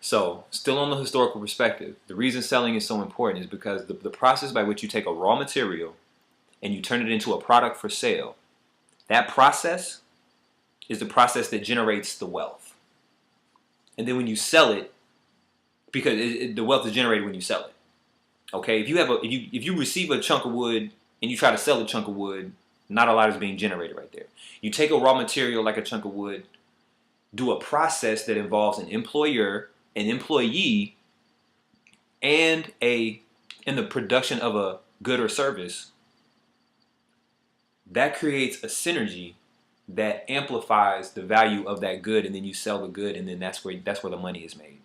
So, still on the historical perspective, the reason selling is so important is because the process by which you take a raw material and you turn it into a product for sale, that process is the process that generates the wealth. And then when you sell it, because the wealth is generated when you sell it. Okay, if you receive a chunk of wood and you try to sell a chunk of wood, not a lot is being generated right there. You take a raw material like a chunk of wood, do a process that involves an employer, an employee, and a in the production of a good or service, that creates a synergy that amplifies the value of that good, and then you sell the good, and then that's where the money is made.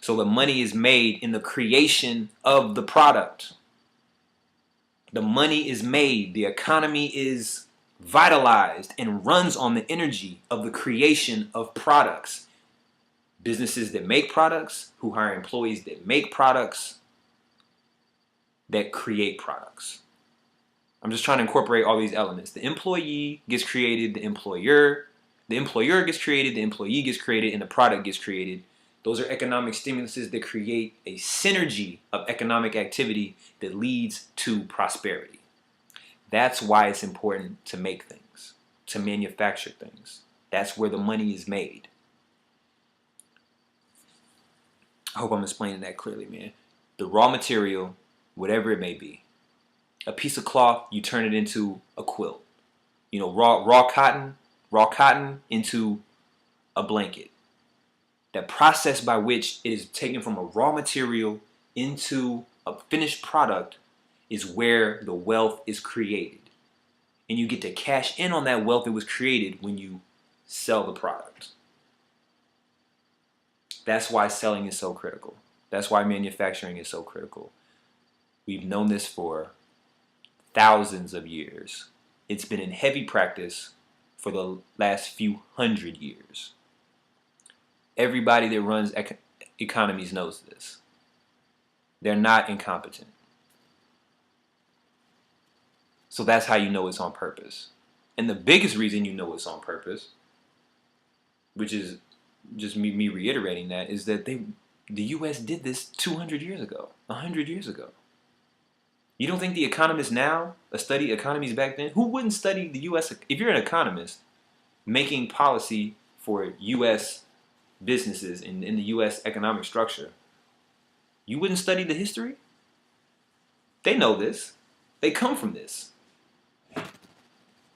So the money is made in the creation of the product. The money is made, the economy is vitalized and runs on the energy of the creation of products. Businesses that make products, who hire employees that make products, that create products. I'm just trying to incorporate all these elements. The employee gets created, the employer gets created, the employee gets created, and the product gets created. Those are economic stimuluses that create a synergy of economic activity that leads to prosperity. That's why it's important to make things, to manufacture things. That's where the money is made. I hope I'm explaining that clearly, man. The raw material, whatever it may be, a piece of cloth, you turn it into a quilt. You know, raw cotton into a blanket. That process by which it is taken from a raw material into a finished product is where the wealth is created. And you get to cash in on that wealth that was created when you sell the product. That's why selling is so critical. That's why manufacturing is so critical. We've known this for thousands of years. It's been in heavy practice for the last few hundred years. Everybody that runs economies knows this. They're not incompetent. So that's how you know it's on purpose. And the biggest reason you know it's on purpose, which is just me reiterating that, is that the U.S. did this 200 years ago, 100 years ago. You don't think the economists now study economies back then? Who wouldn't study the U.S.? If you're an economist making policy for U.S. businesses in the U.S. economic structure, you wouldn't study the history? They know this. They come from this.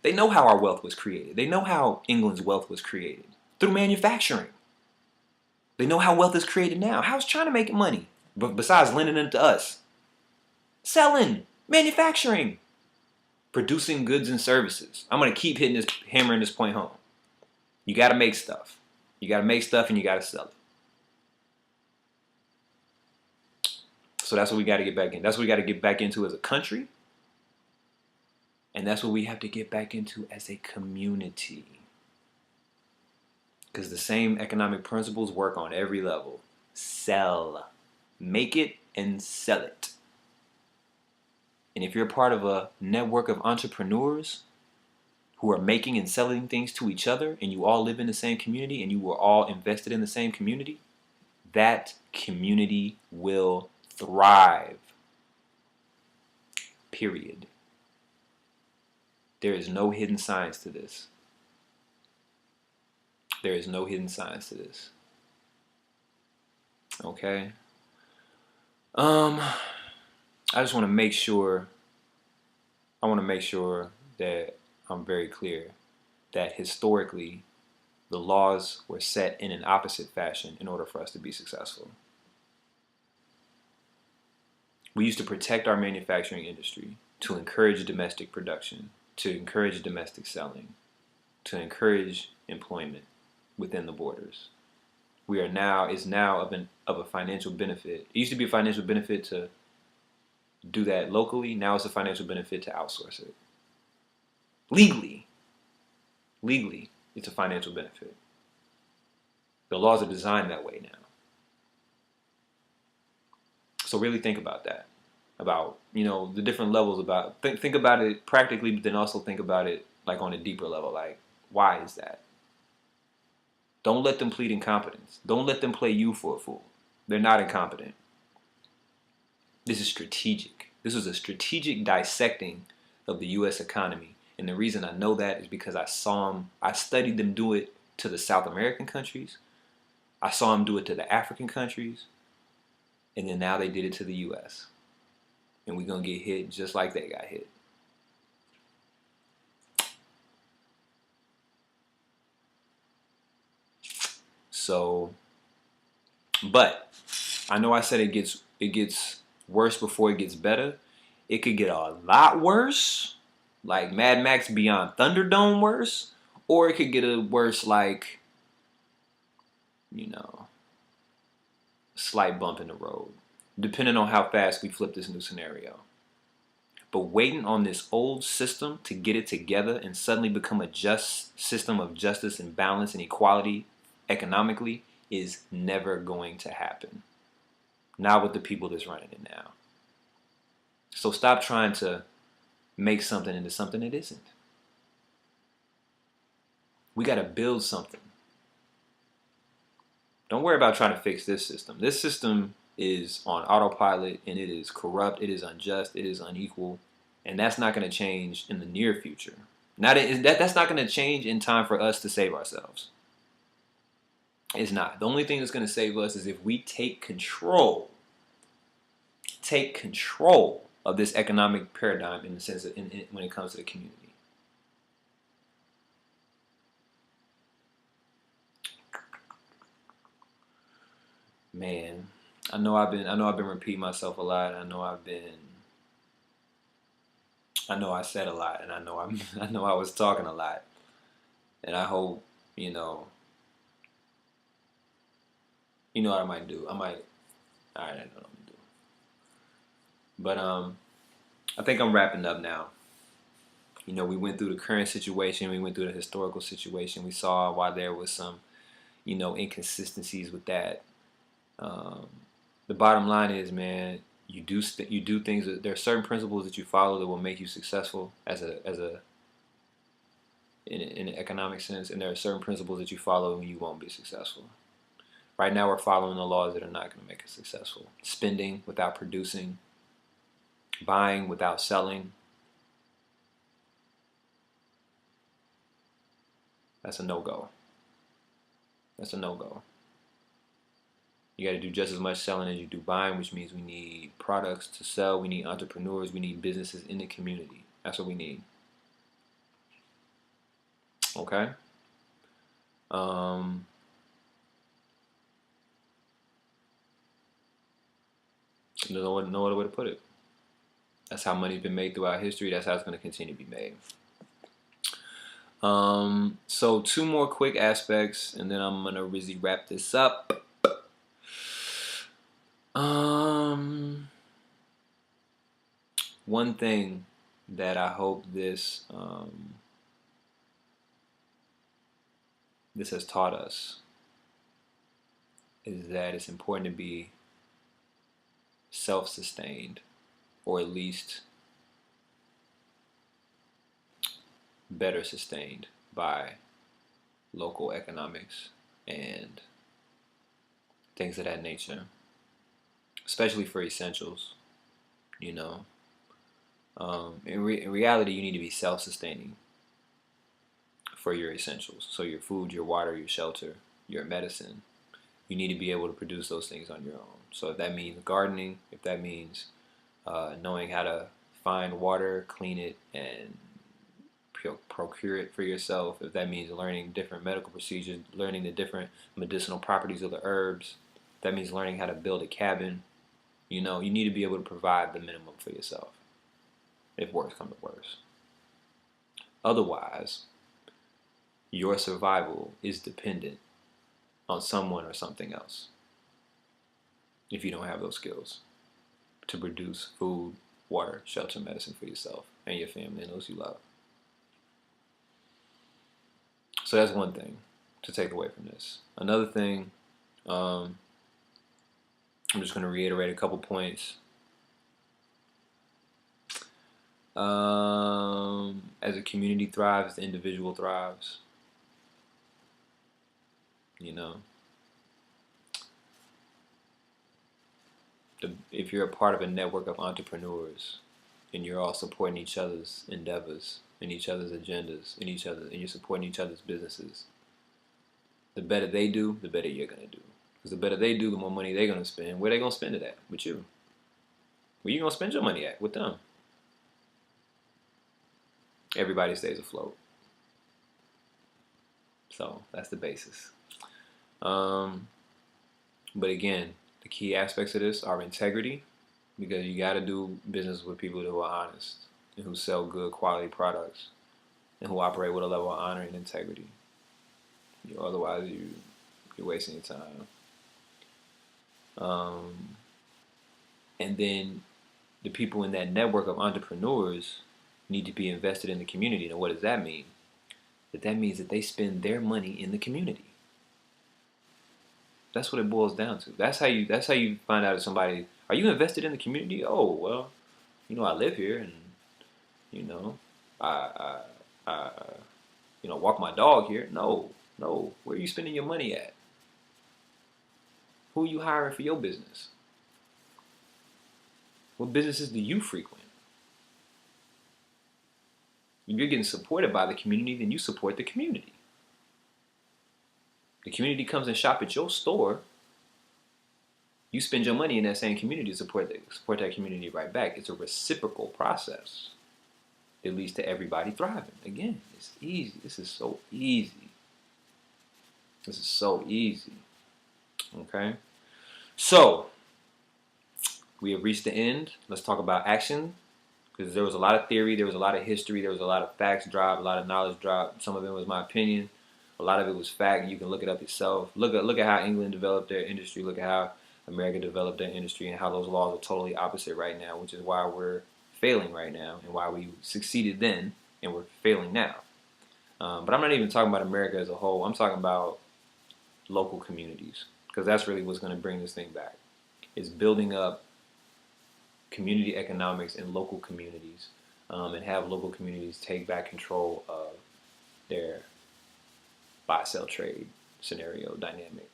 They know how our wealth was created. They know how England's wealth was created. Through manufacturing. They know how wealth is created now. How's China making money? But besides lending it to us? Selling. Manufacturing. Producing goods and services. I'm going to keep hammering this point home. You got to make stuff. You got to make stuff and you got to sell it. So that's what we got to get back in. That's what we got to get back into as a country. And that's what we have to get back into as a community. Because the same economic principles work on every level. Sell. Make it and sell it. And if you're part of a network of entrepreneurs who are making and selling things to each other, and you all live in the same community, and you were all invested in the same community, that community will thrive. Period. There is no hidden science to this. There is no hidden science to this. Okay? I just want to make sure, that I'm very clear that historically the laws were set in an opposite fashion in order for us to be successful. We used to protect our manufacturing industry to encourage domestic production, to encourage domestic selling, to encourage employment within the borders. Is now of a financial benefit. It used to be a financial benefit to do that locally. Now it's a financial benefit to outsource it. Legally, it's a financial benefit. The laws are designed that way now. So really think about that. About, the different levels about, think about it practically, but then also think about it like on a deeper level. Like, why is that? Don't let them plead incompetence. Don't let them play you for a fool. They're not incompetent. This is strategic. This was a strategic dissecting of the U.S. economy. And the reason I know that is because I studied them do it to the South American countries. I saw them do it to the African countries. And then now they did it to the U.S. And we're going to get hit just like they got hit. So, but I know I said it gets worse before it gets better. It could get a lot worse, like Mad Max Beyond Thunderdome worse, or it could get a worse like, you know, slight bump in the road, depending on how fast we flip this new scenario. But waiting on this old system to get it together and suddenly become a just system of justice and balance and equality economically is never going to happen. Not with the people that's running it now. So stop trying to make something into something it isn't. We got to build something. Don't worry about trying to fix this system. This system is on autopilot and it is corrupt, it is unjust, it is unequal, and that's not going to change in the near future. That's not going to change in time for us to save ourselves. It's not. The only thing that's going to save us is if we take control of this economic paradigm in the sense of when it comes to the community. Man, I know I've been repeating myself a lot. I know I said a lot, and I know I was talking a lot, and I hope you know what I might do. All right, I know what I'm gonna do. But I think I'm wrapping up now. We went through the current situation, we went through the historical situation. We saw why there was some, inconsistencies with that. Um, the bottom line is, man, you do things. There are certain principles that you follow that will make you successful in an economic sense, and there are certain principles that you follow and you won't be successful. Right now, we're following the laws that are not going to make us successful. Spending without producing, buying without selling. That's a no-go. That's a no-go. You got to do just as much selling as you do buying, which means we need products to sell. We need entrepreneurs. We need businesses in the community. That's what we need. Okay? No other way to put it. That's how money's been made throughout history. That's how it's going to continue to be made. So 2 more quick aspects, and then I'm going to really wrap this up. One thing that I hope this has taught us is that it's important to be self-sustained, or at least better sustained by local economics and things of that nature, especially for essentials. In reality, you need to be self-sustaining for your essentials. So your food, your water, your shelter, your medicine. You need to be able to produce those things on your own. So if that means gardening, if that means knowing how to find water, clean it, and procure it for yourself, if that means learning different medical procedures, learning the different medicinal properties of the herbs, if that means learning how to build a cabin, you need to be able to provide the minimum for yourself, if worse comes to worse. Otherwise, your survival is dependent on someone or something else if you don't have those skills to produce food, water, shelter, medicine for yourself and your family and those you love. So that's one thing to take away from this. Another thing, I'm just going to reiterate a couple points. As a community thrives, the individual thrives. You know, if you're a part of a network of entrepreneurs and you're all supporting each other's endeavors and each other's agendas and you're supporting each other's businesses, the better they do, the better you're gonna do. Because the better they do, the more money they're gonna spend. Where they gonna spend it at? With you. Where you gonna spend your money at? With them. Everybody stays afloat. So that's the basis. Um, but again, the key aspects of this are integrity, because you got to do business with people who are honest and who sell good quality products and who operate with a level of honor and integrity. Otherwise, you're wasting your time. And then the people in that network of entrepreneurs need to be invested in the community. And what does that mean? That means that they spend their money in the community. That's what it boils down to. That's how you find out if somebody, are you invested in the community? Oh well, I live here, and you know I, I walk my dog here. No, no. Where are you spending your money at? Who are you hiring for your business? What businesses do you frequent? If you're getting supported by the community, then you support the community. The community comes and shop at your store. You spend your money in that same community to support that community right back. It's a reciprocal process. It leads to everybody thriving. Again, it's easy. This is so easy. This is so easy. Okay? So, we have reached the end. Let's talk about action. Because there was a lot of theory, there was a lot of history, there was a lot of facts dropped, a lot of knowledge dropped. Some of it was my opinion. A lot of it was fact. You can look it up yourself. Look at how England developed their industry. Look at how America developed their industry, and how those laws are totally opposite right now, which is why we're failing right now and why we succeeded then and we're failing now. But I'm not even talking about America as a whole. I'm talking about local communities, because that's really what's going to bring this thing back. Is building up community economics in local communities, and have local communities take back control of their buy-sell trade scenario dynamic.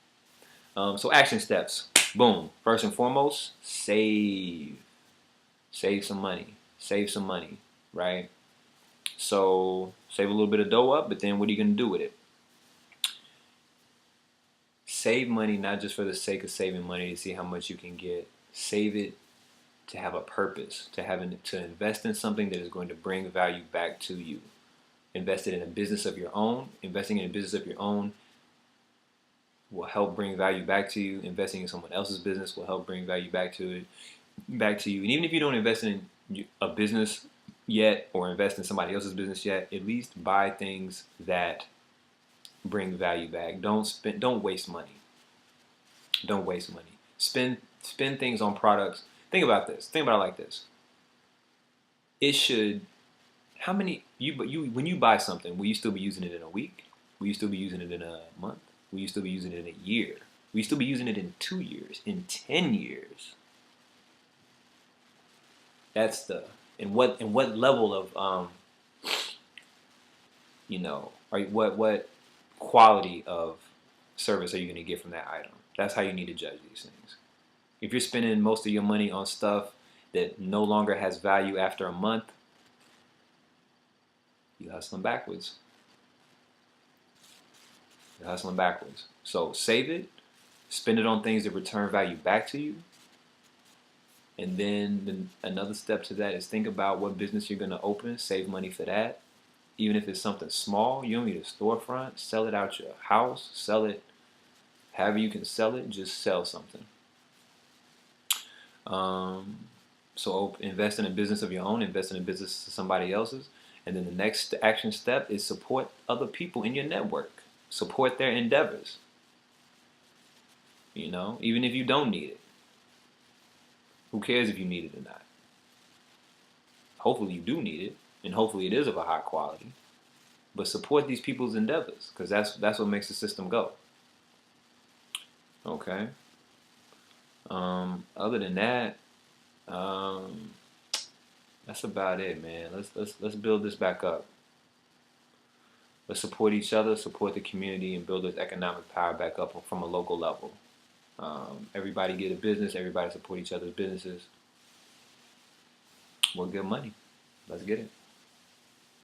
So action steps. Boom. First and foremost, save. Save some money. Save some money, right? So save a little bit of dough up, but then what are you going to do with it? Save money not just for the sake of saving money to see how much you can get. Save it to have a purpose, to invest in something that is going to bring value back to you. Invest it in a business of your own. Investing in a business of your own will help bring value back to you. Investing in someone else's business will help bring value back to you. And even if you don't invest in a business yet, or invest in somebody else's business yet, at least buy things that bring value back. Don't waste money. Don't waste money. Spend things on products. Think about this. Think about it like this. It should. How many when you buy something, will you still be using it in a week? Will you still be using it in a month? Will you still be using it in a year? Will you still be using it in 2 years? In 10 years? That's the what level of what quality of service are you going to get from that item? That's how you need to judge these things. If you're spending most of your money on stuff that no longer has value after a month, you're hustling backwards. You're hustling backwards. So save it, spend it on things that return value back to you. And then another step to that is think about what business you're going to open. Save money for that. Even if it's something small, you don't need a storefront. Sell it out your house. Sell it however you can sell it. Just sell something. So invest in a business of your own. Invest in a business of somebody else's. And then the next action step is support other people in your network. Support their endeavors. Even if you don't need it. Who cares if you need it or not? Hopefully you do need it, and hopefully it is of a high quality. But support these people's endeavors, because that's what makes the system go. Okay. Other than that, that's about it, man. Let's build this back up. Let's support each other, support the community, and build this economic power back up from a local level. Everybody get a business. Everybody support each other's businesses. We'll get money. Let's get it.